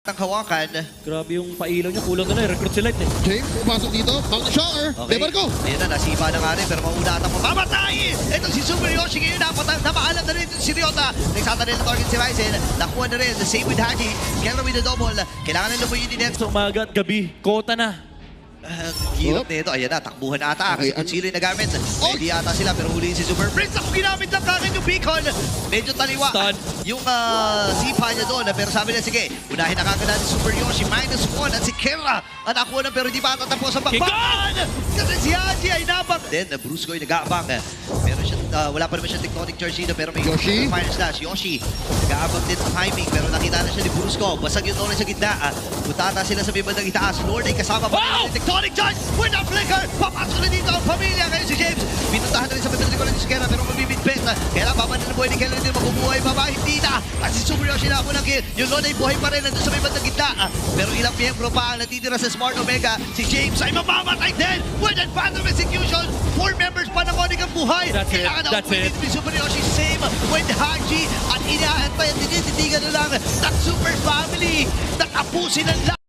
ang hawakan. Grabe yung pailaw niya. Kulang na lang. Recruit si Light eh. James, pupasok dito. Mountain Shocker. Okay. Debarko. Ayun na, nasiba na nga rin, pero mauna at ang mamamatay! Ito si Super Yoshi ngayon, napaalam na rin si Ryota. Nagsata rin ang target si Ryzen. Nakuha na rin, the same with Haji. Kailangan with the double. Kailangan na lumuyin din next. So umaga at gabi, kota na. Hirap na ito. Ayan na, takbuhan na ata. Kasi Okay, kung sino yung nagamit. Ready ata sila, pero huliin si Super Prince. Ako ginamit lang kagad yung beacon. Medyo taliwa. Stun. Yung sipa niya doon. Pero sabi niya, sige, unahin na kagad natin si Super Yoshi. -1 at si Kera. Ang nakuha na, pero di pa tatapos ang bakbakan. Kasi si Haji ay nabang. Then, Brusco ay nag-aabang. Meron siya, wala pa naman siya Tectonic Charge dito, pero may Yoshi. Fire Slash. Yoshi, nag-aabang din ang timing, pero nakita na siya ni Brusco. Basag yung Lord sa gitna. Punta na sila sa may bandang itaas. Lord ay kasama pa rin ni Tectonic Charge with a flicker. Papasok na dito ang pamilya. Ngayon si James, pinuntahan na rin sa bandang likuran ni Skera, pero mabibitbit. Kaya paman na buhay ni Keller din, mabubuhay pa ba? Hindi na. At si Super Yoshi na ako ng kill. Yung Lord ay buhay pa rin nandun sa may bandang gitna. Pero ilang miyembro pa ang natitira sa Smart Omega. Si James ay mamamatay din with an Phantom Execution. 4 members pa ng Onyx ang buhay. That's it. Kailangan na That's it. ni Super Yoshi. Same with Haji. At inaantay at tinititigan na lang ng Super Family. Nakapusin ang